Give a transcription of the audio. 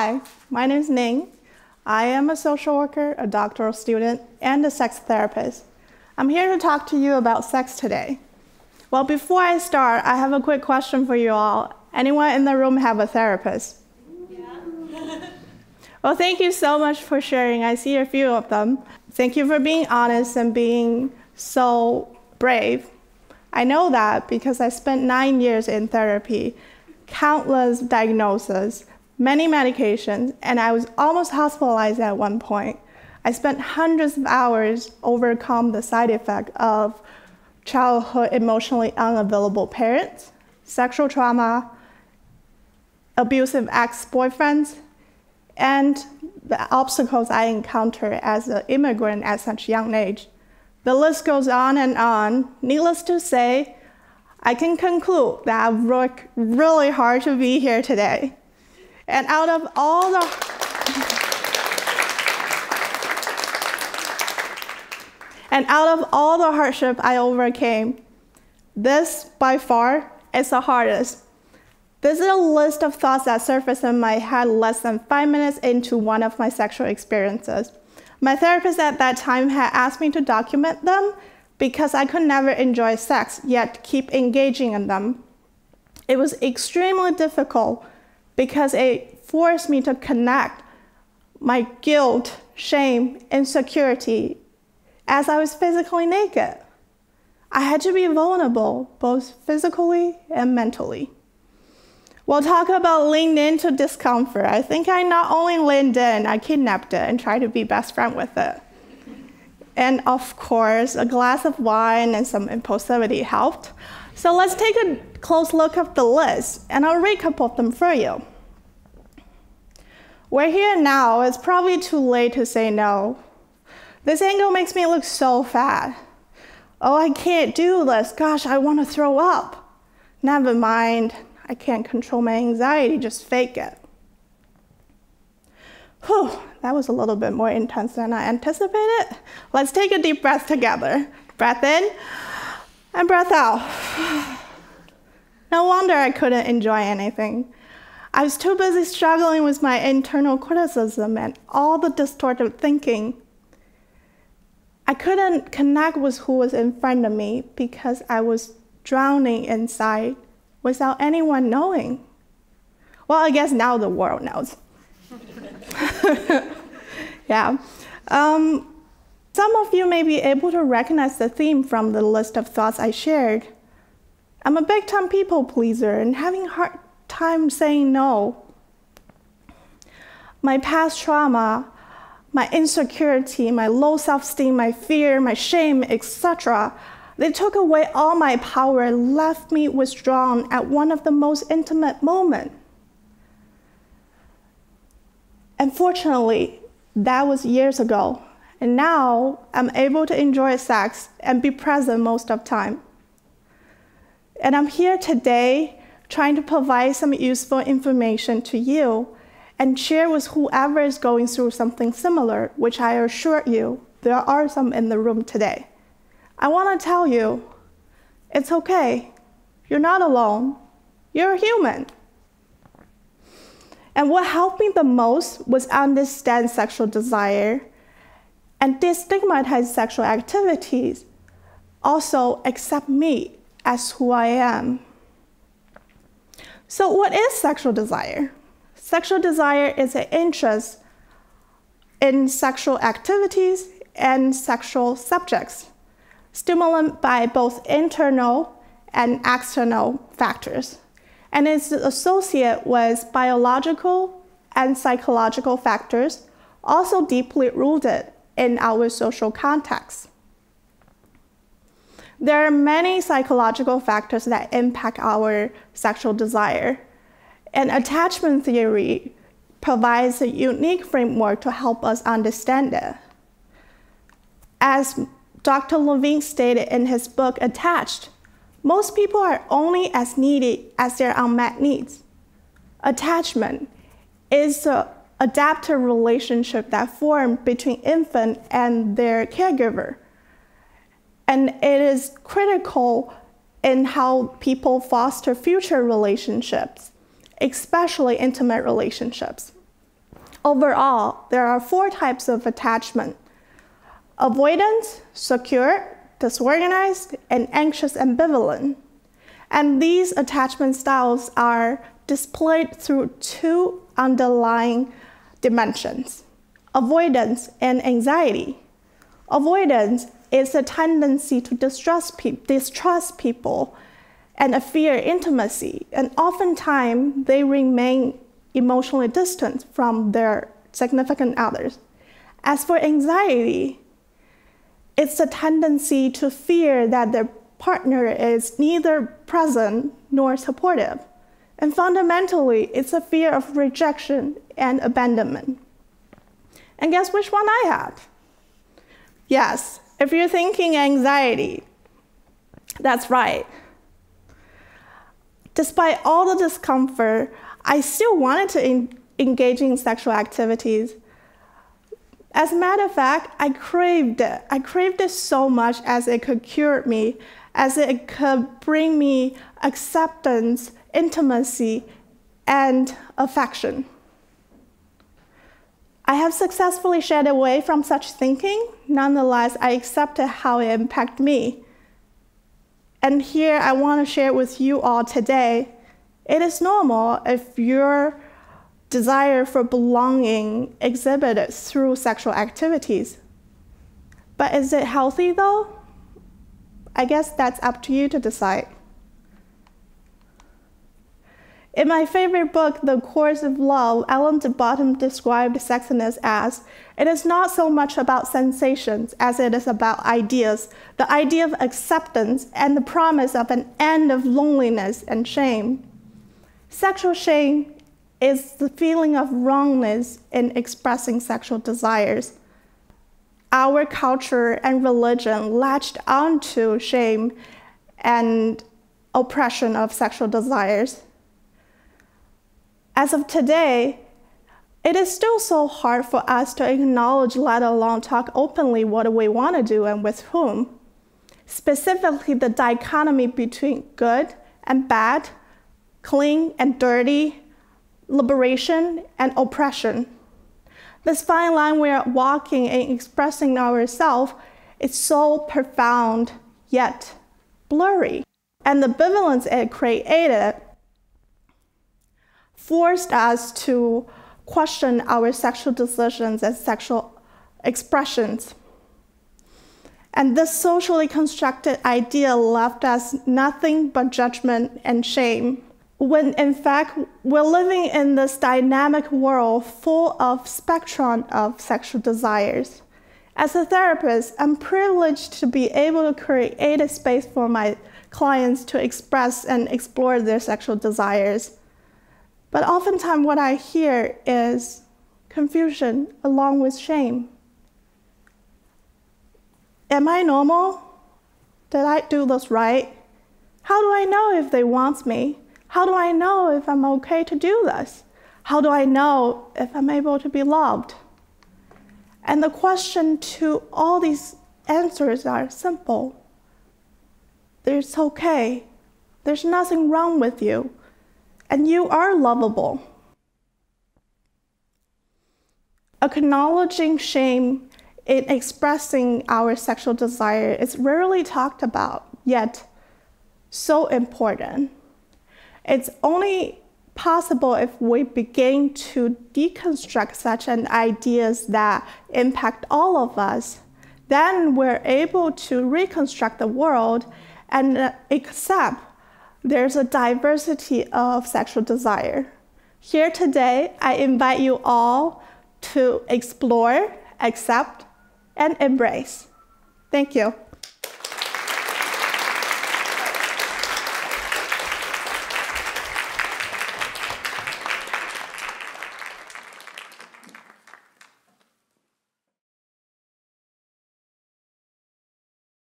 Hi, my name is Ning. I am a social worker, a doctoral student, and a sex therapist. I'm here to talk to you about sex today. Well, before I start, I have a quick question for you all. Anyone in the room have a therapist? Yeah. Well, thank you so much for sharing. I see a few of them. Thank you for being honest and being so brave. I know that because I spent 9 years in therapy, countless diagnoses, many medications, and I was almost hospitalized at one point. I spent hundreds of hours overcome the side effect of childhood emotionally unavailable parents, sexual trauma, abusive ex-boyfriends, and the obstacles I encountered as an immigrant at such a young age. The list goes on and on. Needless to say, I can conclude that I've worked really hard to be here today. And out of all the hardship I overcame, this by far is the hardest. This is a list of thoughts that surfaced in my head less than 5 minutes into one of my sexual experiences. My therapist at that time had asked me to document them because I could never enjoy sex, yet keep engaging in them. It was extremely difficult because it forced me to connect my guilt, shame, insecurity as I was physically naked. I had to be vulnerable, both physically and mentally. We'll talk about leaning into discomfort. I think I not only leaned in, I kidnapped it and tried to be best friend with it. And of course, a glass of wine and some impulsivity helped. So let's take a close look at the list, and I'll recap of them for you. We're here now. It's probably too late to say no. This angle makes me look so fat. Oh, I can't do this. Gosh, I want to throw up. Never mind. I can't control my anxiety, just fake it. Whew, that was a little bit more intense than I anticipated. Let's take a deep breath together. Breath in and breath out. No wonder I couldn't enjoy anything. I was too busy struggling with my internal criticism and all the distorted thinking. I couldn't connect with who was in front of me because I was drowning inside without anyone knowing. Well, I guess now the world knows. Yeah. Some of you may be able to recognize the theme from the list of thoughts I shared. I'm a big-time people pleaser and having a hard time saying no. My past trauma, my insecurity, my low self-esteem, my fear, my shame, etc., they took away all my power and left me withdrawn at one of the most intimate moments. Unfortunately, that was years ago, and now I'm able to enjoy sex and be present most of the time. And I'm here today trying to provide some useful information to you and share with whoever is going through something similar, which I assure you, there are some in the room today. I want to tell you, it's okay. You're not alone. You're human. And what helped me the most was understand sexual desire and destigmatize sexual activities. Also, accept me as who I am. So what is sexual desire? Sexual desire is an interest in sexual activities and sexual subjects, stimulated by both internal and external factors, and is associated with biological and psychological factors, also deeply rooted in our social context. There are many psychological factors that impact our sexual desire, and attachment theory provides a unique framework to help us understand it. As Dr. Levine stated in his book, Attached, most people are only as needy as their unmet needs. Attachment is an adaptive relationship that forms between infant and their caregiver. And it is critical in how people foster future relationships, especially intimate relationships. Overall, there are 4 types of attachment: avoidance, secure, disorganized, and anxious ambivalent. And these attachment styles are displayed through 2 underlying dimensions: avoidance and anxiety. Avoidance is a tendency to distrust people and a fear intimacy, and oftentimes they remain emotionally distant from their significant others. As for anxiety, it's a tendency to fear that their partner is neither present nor supportive. And fundamentally, it's a fear of rejection and abandonment. And guess which one I have? Yes, if you're thinking anxiety, that's right. Despite all the discomfort, I still wanted to engage in sexual activities. As a matter of fact, I craved it. I craved it so much as it could cure me, as it could bring me acceptance, intimacy, and affection. I have successfully shed away from such thinking. Nonetheless, I accepted how it impacted me. And here I want to share with you all today. It is normal if your desire for belonging exhibited through sexual activities. But is it healthy though? I guess that's up to you to decide. In my favorite book, The Course of Love, Ellen de Botton described sexiness as, it is not so much about sensations as it is about ideas, the idea of acceptance and the promise of an end of loneliness and shame. Sexual shame is the feeling of wrongness in expressing sexual desires. Our culture and religion latched onto shame and oppression of sexual desires. As of today, it is still so hard for us to acknowledge, let alone talk openly, what we want to do and with whom. Specifically, the dichotomy between good and bad, clean and dirty, liberation and oppression. This fine line we are walking and expressing ourselves is so profound, yet blurry. And the ambivalence it created forced us to question our sexual decisions and sexual expressions. And this socially constructed idea left us nothing but judgment and shame, when in fact we're living in this dynamic world full of spectrum of sexual desires. As a therapist, I'm privileged to be able to create a space for my clients to express and explore their sexual desires. But oftentimes what I hear is confusion along with shame. Am I normal? Did I do this right? How do I know if they want me? How do I know if I'm okay to do this? How do I know if I'm able to be loved? And the question to all these answers are simple. It's okay. There's nothing wrong with you. And you are lovable. Acknowledging shame in expressing our sexual desire is rarely talked about, yet so important. It's only possible if we begin to deconstruct such an ideas that impact all of us. Then we're able to reconstruct the world and accept there's a diversity of sexual desire. Here today, I invite you all to explore, accept, and embrace. Thank you.